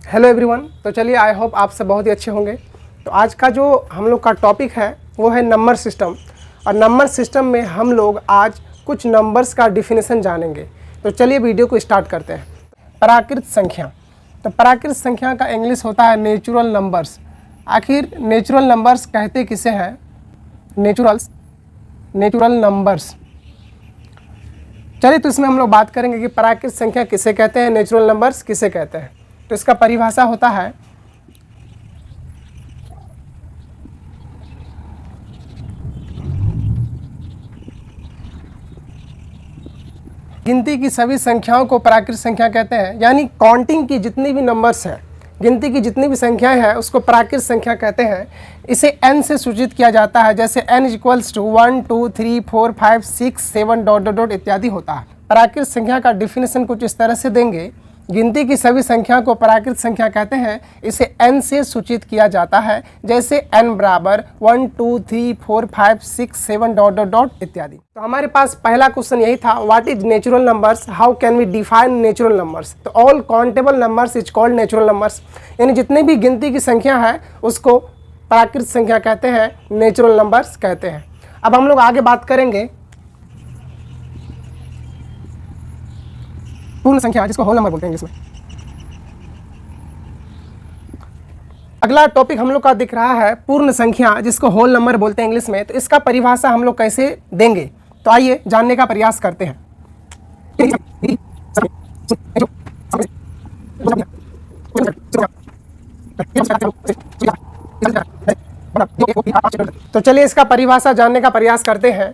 Hello everyone. तो चलिए, I hope आप सब बहुत ही अच्छे होंगे। तो आज का जो हम लोग का टॉपिक है वो है नंबर सिस्टम। और नंबर सिस्टम में हम लोग आज कुछ नंबर्स का डिफिनेशन जानेंगे। तो चलिए वीडियो को स्टार्ट करते हैं। प्राकृत संख्या। तो प्राकृत संख्या का इंग्लिश होता है नेचुरल नंबर्स। आखिर नेचुरल नंबर्स कहते किसे हैं? Natural numbers. चलिए, तो इसमें हम लोग बात करेंगे कि प्राकृत संख्या किसे कहते हैं, नेचुरल नंबर्स किसे कहते हैं। तो इसका परिभाषा होता है गिनती की सभी संख्याओं को प्राकृत संख्या कहते हैं। यानी काउंटिंग की जितनी भी नंबर्स हैं, गिनती की जितनी भी संख्याएं हैं उसको प्राकृत संख्या कहते हैं। इसे n से सूचित किया जाता है, जैसे n equals to 1 2 3 4 5 6 7 dot dot dot इत्यादि होता है। प्राकृत संख्या का डिफिनेशन कुछ इस तरह से देंगे। गिनती की सभी संख्या को प्राकृत संख्या कहते हैं। इसे n से सूचित किया जाता है, जैसे n बराबर 1 2 3 4 5 6 7 डॉट डॉट डॉट इत्यादि। तो हमारे पास पहला क्वेश्चन यही था, what is natural numbers, how can we define natural numbers. तो all countable numbers is called natural numbers. यानी जितनी भी गिनती की संख्या है उसको प्राकृत संख्या कहते हैं, नेचुरल नंबर्स कहते हैं। अब हम लोग आगे बात करेंगे पूर्ण संख्या, जिसको होल नंबर बोलते हैं इंग्लिश में। अगला टॉपिक हम लोग का दिख रहा है पूर्ण संख्या, जिसको होल नंबर बोलते हैं इंग्लिश में। तो इसका परिभाषा हम लोग कैसे देंगे, तो आइए जानने का प्रयास करते हैं। तो चलिए इसका परिभाषा जानने का प्रयास करते हैं।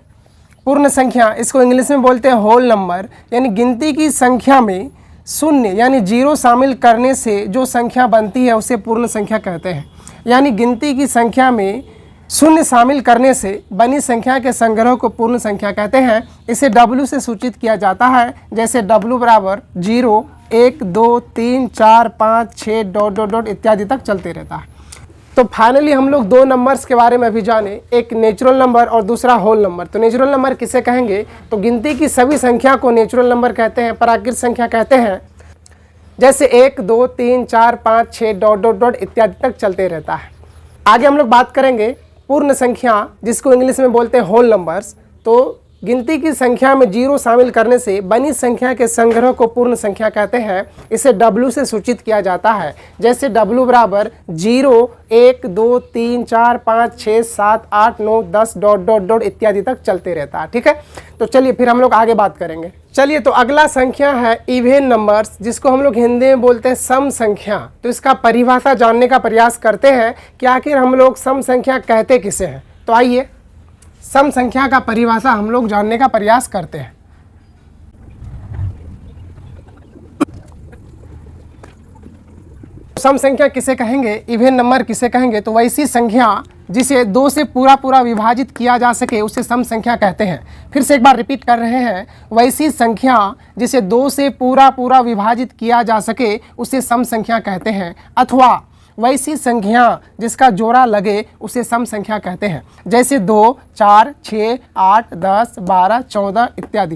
पूर्ण संख्या, इसको इंग्लिश में बोलते हैं होल नंबर। यानी गिनती की संख्या में शून्य यानी जीरो शामिल करने से जो संख्या बनती है उसे पूर्ण संख्या कहते हैं। यानी गिनती की संख्या में शून्य शामिल करने से बनी संख्या के संग्रह को पूर्ण संख्या कहते हैं। इसे W से सूचित किया जाता है, जैसे W बराबर 0 1 2 3 4 5 6 डॉट डॉट डॉट इत्यादि तक चलते रहता है। तो फाइनली हम लोग दो नंबर्स के बारे में अभी जाने, एक नेचुरल नंबर और दूसरा होल नंबर। तो नेचुरल नंबर किसे कहेंगे, तो गिनती की सभी संख्या को नेचुरल नंबर कहते हैं, प्राकृत संख्या कहते हैं। जैसे 1 2 3 4 5 6 डॉट डॉट डॉट इत्यादि तक चलते रहता है। आगे हम लोग बात करेंगे पूर्ण संख्या, जिसको इंग्लिश में बोलते हैं होल नंबर्स। तो गिनती की संख्या में जीरो शामिल करने से बनी संख्या के संग्रह को पूर्ण संख्या कहते हैं। इसे W से सूचित किया जाता है, जैसे W बराबर 0 1 2 3 4 5 6 7 8 9 10 डॉट डॉट डॉट इत्यादि तक चलते रहता है। ठीक है, तो चलिए फिर हम लोग आगे बात करेंगे। चलिए, तो अगला संख्या है इवेन नंबर्स, जिसको हम लोग हिंदी में बोलते हैं सम संख्या। तो इसका परिभाषा जानने का प्रयास करते हैं कि आखिर हम लोग सम संख्या कहते किसे हैं। तो आइए सम संख्या का परिभाषा हम लोग जानने का प्रयास करते हैं। सम संख्या किसे कहेंगे, इवेन नंबर किसे कहेंगे, तो वैसी संख्या जिसे 2 से पूरा विभाजित किया जा सके उसे सम संख्या कहते हैं। फिर से एक बार रिपीट कर रहे हैं, वैसी संख्या जिसे 2 से पूरा विभाजित किया जा सके उसे सम संख्या कहते हैं। अथवा वैसी संख्या जिसका जोड़ा लगे उसे सम संख्या कहते हैं, जैसे 2 4 6 8 10 12 14 इत्यादि।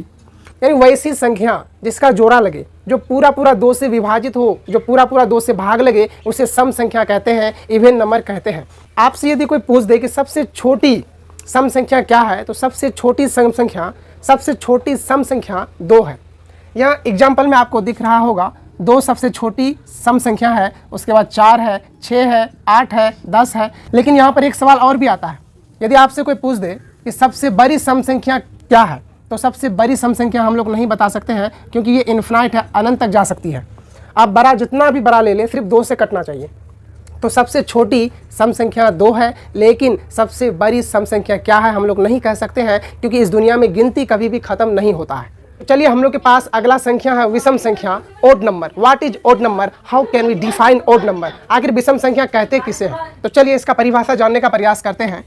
यानी वैसी संख्या जिसका जोड़ा लगे, जो पूरा 2 से विभाजित हो, जो पूरा 2 से भाग लगे, उसे सम संख्या कहते हैं, इवेन नंबर कहते हैं। आपसे यदि कोई पूछ दे कि सबसे छोटी सम संख्या क्या है, तो सबसे छोटी सम संख्या 2 है। यहाँ एग्जाम्पल में आपको दिख रहा होगा 2 सबसे छोटी सम संख्या है, उसके बाद 4 है, 6 है, 8 है, 10 है। लेकिन यहाँ पर एक सवाल और भी आता है, यदि आपसे कोई पूछ दे कि सबसे बड़ी सम संख्या क्या है, तो सबसे बड़ी सम संख्या हम लोग नहीं बता सकते हैं, क्योंकि ये इन्फिनाइट है, अनंत तक जा सकती है। आप बड़ा जितना भी बड़ा ले लें, सिर्फ 2 से कटना चाहिए। तो सबसे छोटी सम संख्या 2 है, लेकिन सबसे बड़ी सम संख्या क्या है हम लोग नहीं कह सकते हैं, क्योंकि इस दुनिया में गिनती कभी भी खत्म नहीं होता है। चलिए, हम लोग के पास अगला संख्या है विषम संख्या, odd number. What is odd number, how can we define odd number. आखिर विषम संख्या कहते किसे हैं, तो चलिए इसका परिभाषा जानने का प्रयास करते हैं।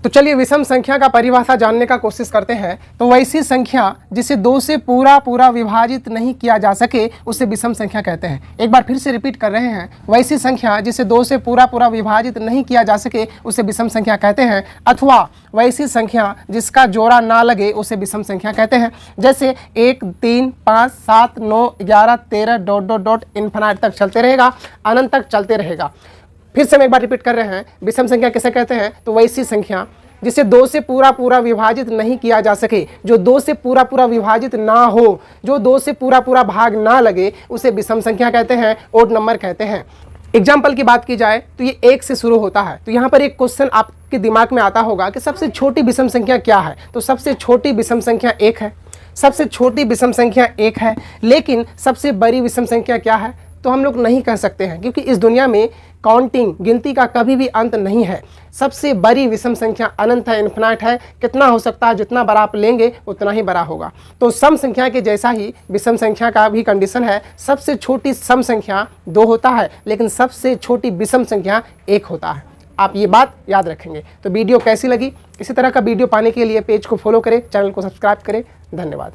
तो चलिए विषम संख्या का परिभाषा जानने का कोशिश करते हैं। तो वैसी संख्या जिसे 2 से पूरा पूरा विभाजित नहीं किया जा सके उसे विषम संख्या कहते हैं। एक बार फिर से रिपीट कर रहे हैं, वैसी संख्या जिसे 2 से पूरा पूरा विभाजित नहीं किया जा सके उसे विषम संख्या कहते हैं, अथवा वैसी संख्या जिसका जोड़ा ना लगे उसे विषम संख्या कहते हैं। जैसे 1, 3, 5, 7, 9, 11, 13 डॉट डॉट डॉट इन्फिनिट तक चलते रहेगा, अनंत तक चलते रहेगा। फिर से हम एक बार रिपीट कर रहे हैं, विषम संख्या किसे कहते हैं? तो वैसी संख्या जिसे 2 से पूरा पूरा विभाजित नहीं किया जा सके, जो 2 से पूरा पूरा विभाजित ना हो, जो 2 से पूरा पूरा भाग ना लगे, उसे विषम संख्या कहते हैं, ओड नंबर कहते हैं। एग्जाम्पल की बात की जाए तो ये 1 से शुरू होता है। तो यहाँ पर एक क्वेश्चन आपके दिमाग में आता होगा कि सबसे छोटी विषम संख्या क्या है? तो सबसे छोटी विषम संख्या 1 है। सबसे छोटी विषम संख्या 1 है, लेकिन सबसे बड़ी विषम संख्या क्या है? तो हम लोग नहीं कह सकते हैं, क्योंकि इस दुनिया में काउंटिंग, गिनती का कभी भी अंत नहीं है। सबसे बड़ी विषम संख्या अनंत है, इन्फिनिट है। कितना हो सकता है? जितना बड़ा आप लेंगे उतना ही बड़ा होगा। तो सम संख्या के जैसा ही विषम संख्या का भी कंडीशन है। सबसे छोटी सम संख्या 2 होता है, लेकिन सबसे छोटी विषम संख्या 1 होता है। आप ये बात याद रखेंगे। तो वीडियो कैसी लगी? इसी तरह का वीडियो पाने के लिए पेज को फॉलो करें, चैनल को सब्सक्राइब करें। धन्यवाद।